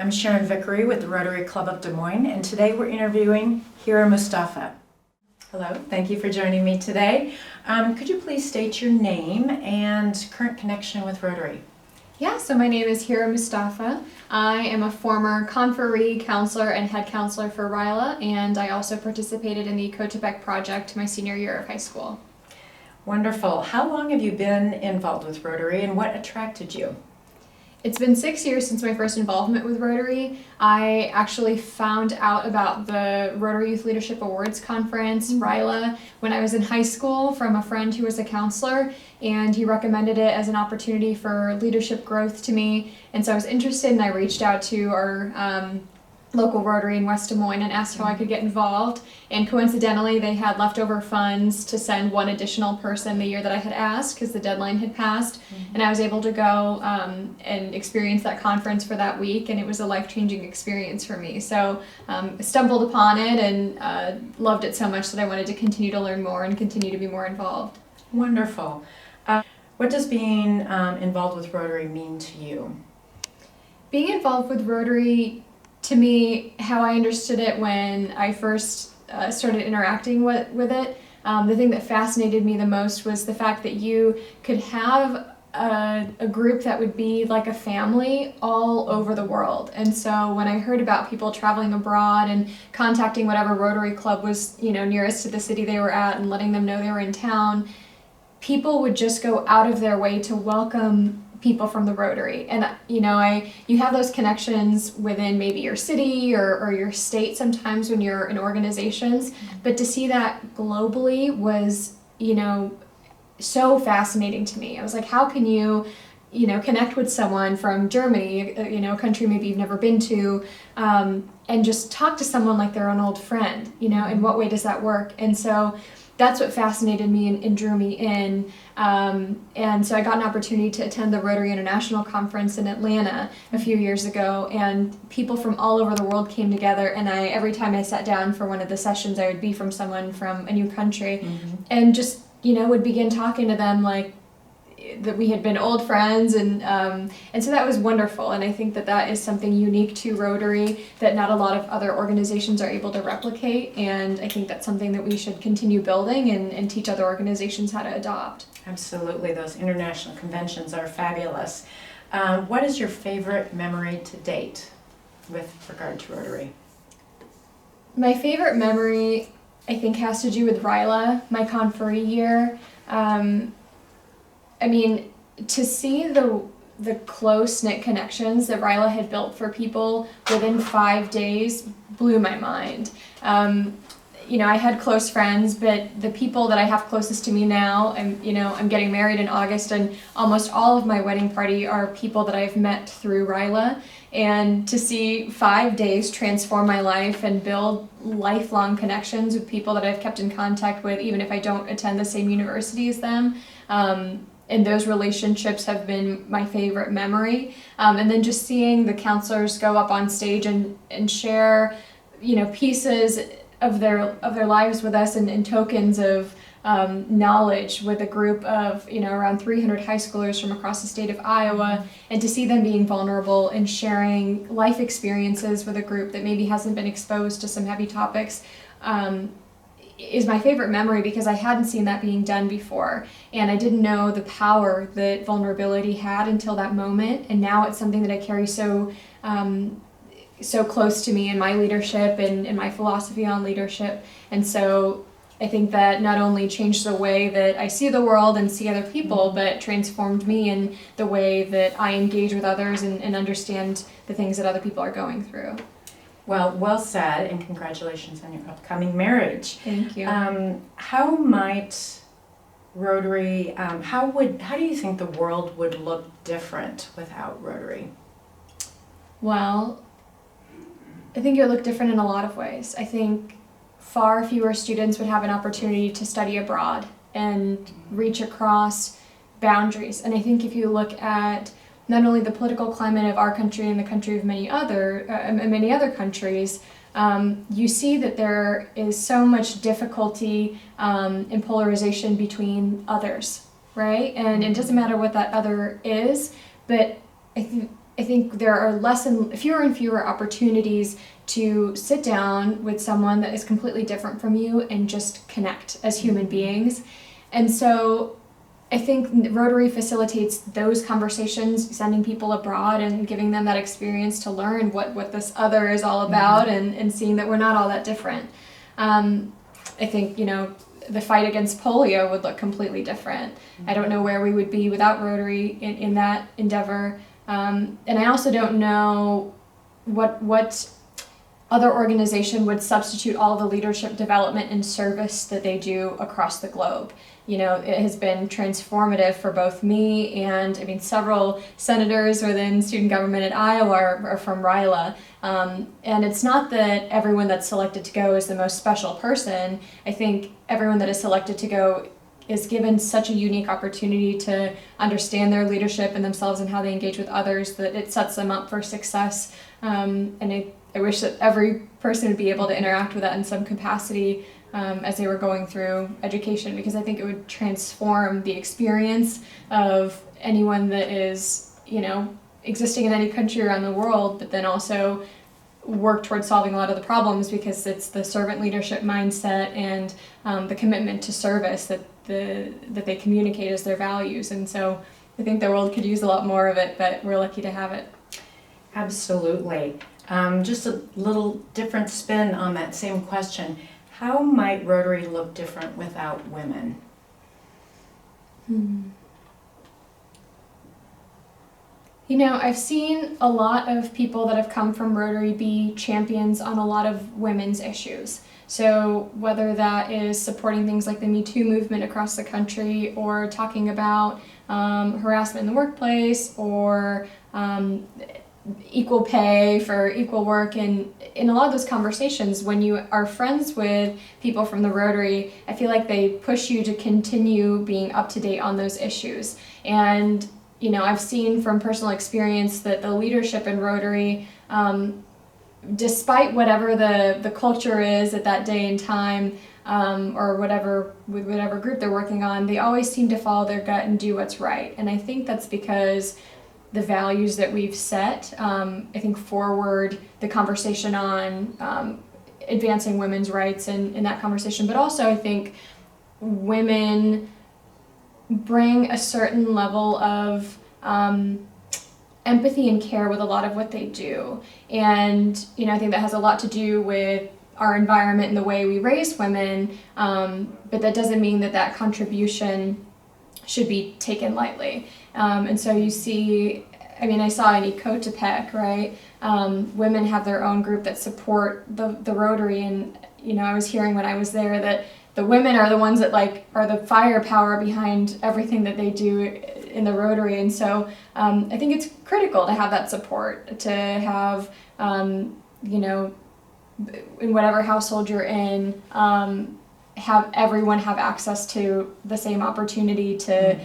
I'm Sharon Vickery with the Rotary Club of Des Moines, and today we're interviewing Hira Mustafa. Hello, thank you for joining me today. Could you please state your name and current connection with Rotary? Yeah, so my name is Hira Mustafa. I am a former conferee counselor and head counselor for RILA, and I also participated in the Coatepec project my senior year of high school. Wonderful. How long have you been involved with Rotary and what attracted you? It's been 6 years since my first involvement with Rotary. I actually found out about the Rotary Youth Leadership Awards Conference, RILA, when I was in high school from a friend who was a counselor, and he recommended it as an opportunity for leadership growth to me. And so I was interested, and I reached out to our local Rotary in West Des Moines and asked how I could get involved. And coincidentally, they had leftover funds to send one additional person the year that I had asked because the deadline had passed. And I was able to go and experience that conference for that week, and it was a life-changing experience for me. So stumbled upon it and loved it so much that I wanted to continue to learn more and continue to be more involved. Wonderful. What does being involved with Rotary mean to you? Being involved with Rotary, to me, how I understood it when I first started interacting with it, the thing that fascinated me the most was the fact that you could have a group that would be like a family all over the world. And so when I heard about people traveling abroad and contacting whatever Rotary Club was, nearest to the city they were at and letting them know they were in town, people would just go out of their way to welcome people from the Rotary. And you have those connections within maybe your city or your state sometimes when you're in organizations, but to see that globally was so fascinating to me. I was like, how can you connect with someone from Germany, a country maybe you've never been to, and just talk to someone like they're an old friend, in what way does that work? And so that's what fascinated me and drew me in. And so I got an opportunity to attend the Rotary International Conference in Atlanta a few years ago, and people from all over the world came together, and every time I sat down for one of the sessions, I would be from someone from a new country, and just, would begin talking to them like that we had been old friends, and so that was wonderful. And I think that is something unique to Rotary that not a lot of other organizations are able to replicate, and I think that's something that we should continue building and teach other organizations how to adopt. Absolutely, those international conventions are fabulous. What is your favorite memory to date with regard to Rotary? My favorite memory, I think, has to do with RILA, my conferee year. To see the close-knit connections that RILA had built for people within 5 days blew my mind. I had close friends, but the people that I have closest to me now, I'm getting married in August, and almost all of my wedding party are people that I've met through RILA. And to see 5 days transform my life and build lifelong connections with people that I've kept in contact with, even if I don't attend the same university as them, and those relationships have been my favorite memory. And then just seeing the counselors go up on stage and share, pieces of their lives with us and tokens of knowledge with a group of around 300 high schoolers from across the state of Iowa, and to see them being vulnerable and sharing life experiences with a group that maybe hasn't been exposed to some heavy topics is my favorite memory, because I hadn't seen that being done before, and I didn't know the power that vulnerability had until that moment. And now it's something that I carry so close to me in my leadership and in my philosophy on leadership. And so I think that not only changed the way that I see the world and see other people, but transformed me in the way that I engage with others and understand the things that other people are going through. Well said, and congratulations on your upcoming marriage. Thank you. How might Rotary, how do you think the world would look different without Rotary? Well, I think it would look different in a lot of ways. I think far fewer students would have an opportunity to study abroad and reach across boundaries. And I think if you look at not only the political climate of our country and the country of many other countries, you see that there is so much difficulty and polarization between others, right? And it doesn't matter what that other is, but I think I think there are fewer and fewer opportunities to sit down with someone that is completely different from you and just connect as human beings. And so I think Rotary facilitates those conversations, sending people abroad and giving them that experience to learn what this other is all about, and seeing that we're not all that different. I think, the fight against polio would look completely different. I don't know where we would be without Rotary in that endeavor. And I also don't know what other organization would substitute all the leadership development and service that they do across the globe. It has been transformative for both me and, several senators within student government at Iowa are from RILA. And it's not that everyone that's selected to go is the most special person. I think everyone that is selected to go is given such a unique opportunity to understand their leadership and themselves and how they engage with others that it sets them up for success. And I wish that every person would be able to interact with that in some capacity as they were going through education, because I think it would transform the experience of anyone that is, existing in any country around the world, but then also work towards solving a lot of the problems, because it's the servant leadership mindset and the commitment to service that they communicate as their values. And so I think the world could use a lot more of it, but we're lucky to have it. Absolutely. Just a little different spin on that same question. How might Rotary look different without women? I've seen a lot of people that have come from Rotary be champions on a lot of women's issues. So whether that is supporting things like the Me Too movement across the country, or talking about harassment in the workplace, or equal pay for equal work, and in a lot of those conversations, when you are friends with people from the Rotary, I feel like they push you to continue being up to date on those issues. And I've seen from personal experience that the leadership in Rotary, despite whatever the culture is at that day and time, or whatever group they're working on, they always seem to follow their gut and do what's right. And I think that's because the values that we've set, I think, forward the conversation on advancing women's rights in that conversation. But also I think women bring a certain level of empathy and care with a lot of what they do. And, I think that has a lot to do with our environment and the way we raise women, but that doesn't mean that contribution should be taken lightly. And so you see, I saw in Ecotepec, right? Women have their own group that support the Rotary, and I was hearing when I was there that the women are the ones that are the firepower behind everything that they do in the Rotary. And so I think it's critical to have that support, to have in whatever household you're in, have everyone have access to the same opportunity to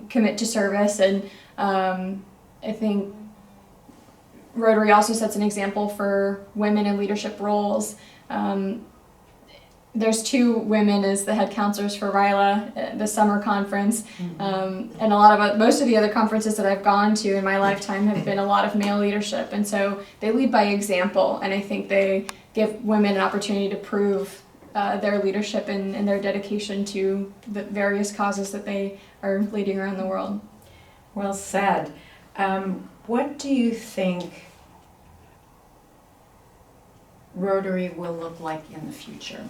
commit to service. And I think Rotary also sets an example for women in leadership roles. There's 2 women as the head counselors for RILA, the summer conference, and most of the other conferences that I've gone to in my lifetime have been a lot of male leadership, and so they lead by example, and I think they give women an opportunity to prove their leadership and their dedication to the various causes that they are leading around the world. Well said. What do you think Rotary will look like in the future?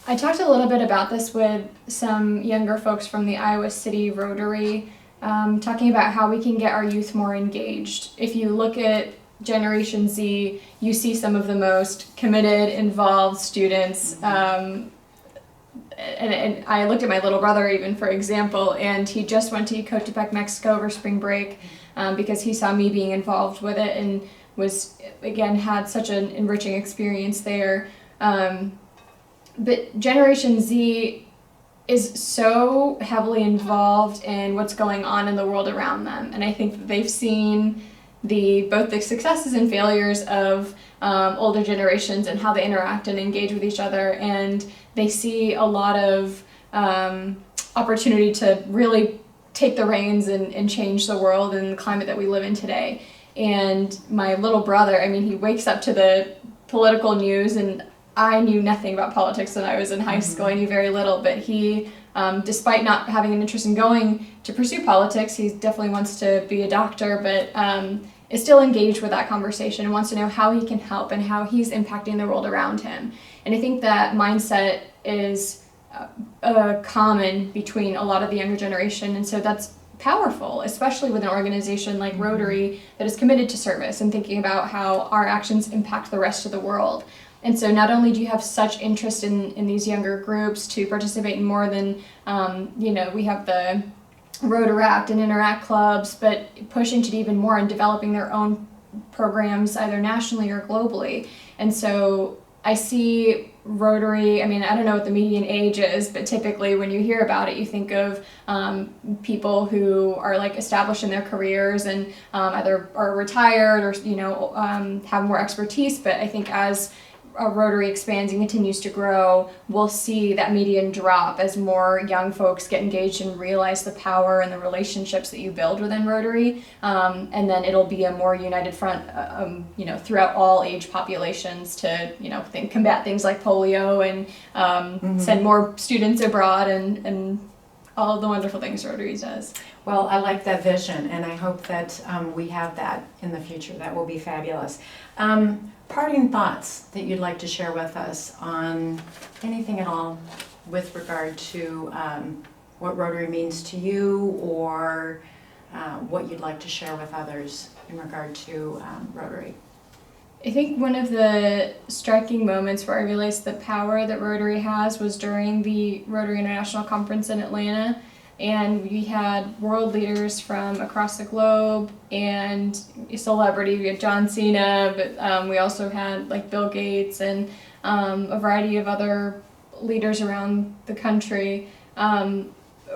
I talked a little bit about this with some younger folks from the Iowa City Rotary, talking about how we can get our youth more engaged. If you look at Generation Z, you see some of the most committed, involved students. And I looked at my little brother even, for example, and he just went to Ecotepec, Mexico over spring break because he saw me being involved with it and had such an enriching experience there. But Generation Z is so heavily involved in what's going on in the world around them. And I think that they've seen both the successes and failures of older generations and how they interact and engage with each other. And they see a lot of opportunity to really take the reins and change the world and the climate that we live in today. And my little brother, I mean, he wakes up to the political news, and I knew nothing about politics when I was in high school. I knew very little, but he, despite not having an interest in going to pursue politics, he definitely wants to be a doctor, but is still engaged with that conversation and wants to know how he can help and how he's impacting the world around him. And I think that mindset is common between a lot of the younger generation, and so that's powerful, especially with an organization like Rotary that is committed to service and thinking about how our actions impact the rest of the world. And so not only do you have such interest in these younger groups to participate in more than, we have the Rotaract and Interact clubs, but pushing to do even more and developing their own programs either nationally or globally. And so I see Rotary, I mean, I don't know what the median age is, but typically when you hear about it, you think of people who are like established in their careers and either are retired or, have more expertise. But I think as Rotary expands and continues to grow, we'll see that median drop as more young folks get engaged and realize the power and the relationships that you build within Rotary, and then it'll be a more united front, throughout all age populations to, combat things like polio and send more students abroad and all of the wonderful things Rotary does. Well, I like that vision, and I hope that we have that in the future. That will be fabulous. Parting thoughts that you'd like to share with us on anything at all with regard to what Rotary means to you, or what you'd like to share with others in regard to Rotary? I think one of the striking moments where I realized the power that Rotary has was during the Rotary International Conference in Atlanta. And we had world leaders from across the globe and celebrity. We had John Cena, but we also had like Bill Gates and a variety of other leaders around the country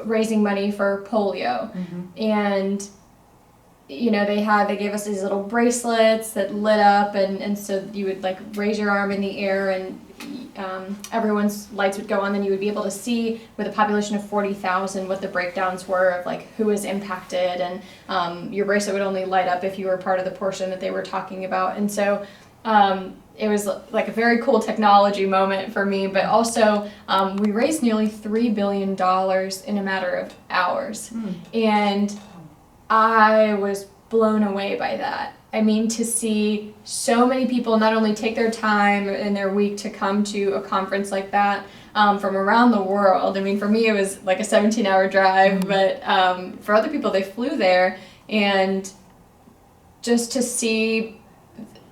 raising money for polio. And they gave us these little bracelets that lit up, and so you would like raise your arm in the air and everyone's lights would go on, then you would be able to see with a population of 40,000 what the breakdowns were of like who was impacted, and your bracelet would only light up if you were part of the portion that they were talking about. And so it was like a very cool technology moment for me, but also we raised nearly $3 billion in a matter of hours. And I was blown away by that. I mean, to see so many people not only take their time in their week to come to a conference like that from around the world. I mean, for me, it was like a 17-hour drive, but for other people, they flew there. And just to see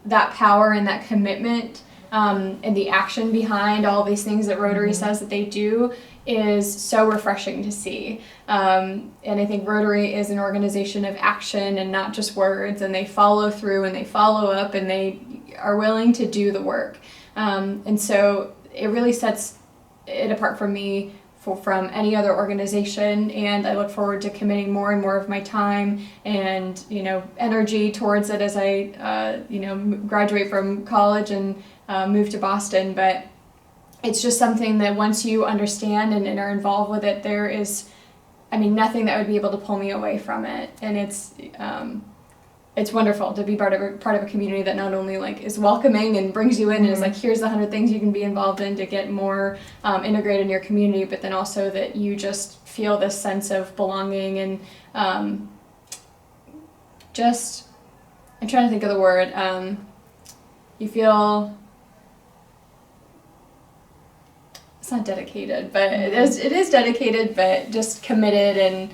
that power and that commitment and the action behind all these things that Rotary says that they do is so refreshing to see. And I think Rotary is an organization of action and not just words, and they follow through and they follow up and they are willing to do the work. And so it really sets it apart from me from any other organization, and I look forward to committing more and more of my time and energy towards it as I graduate from college and move to Boston. But it's just something that once you understand and are involved with it, there is, nothing that would be able to pull me away from it. And it's wonderful to be part of a community that not only like is welcoming and brings you in and is like, here's the 100 things you can be involved in to get more integrated in your community, but then also that you just feel this sense of belonging and I'm trying to think of the word, you feel, it's not dedicated, but it is dedicated, but just committed and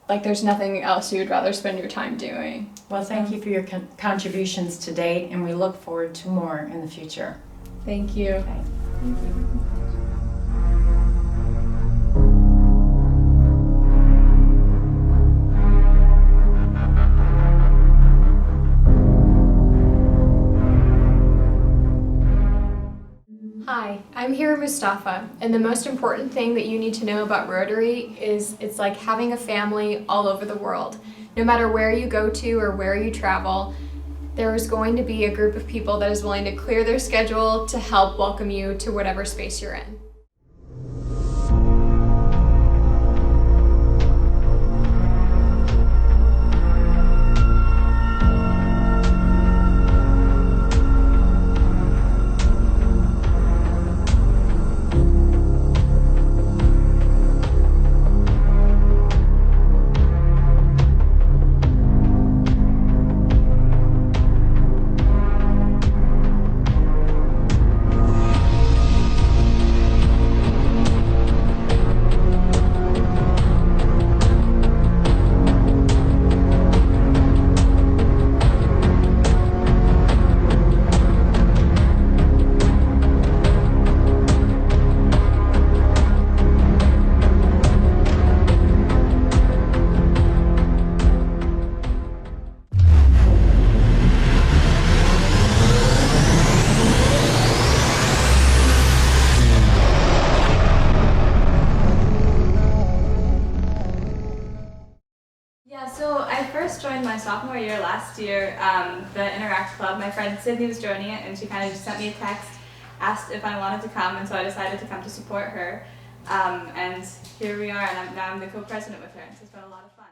like there's nothing else you would rather spend your time doing. Well, thank you for your contributions to date, and we look forward to more in the future. Thank you. Okay. Thank you. Hi, I'm Hira Mustafa, and the most important thing that you need to know about Rotary is it's like having a family all over the world. No matter where you go to or where you travel, there is going to be a group of people that is willing to clear their schedule to help welcome you to whatever space you're in. I first joined my sophomore year last year, the Interact Club. My friend Sydney was joining it, and she kind of just sent me a text, asked if I wanted to come, and so I decided to come to support her. And here we are, and now I'm the co-president with her, and so it's been a lot of fun.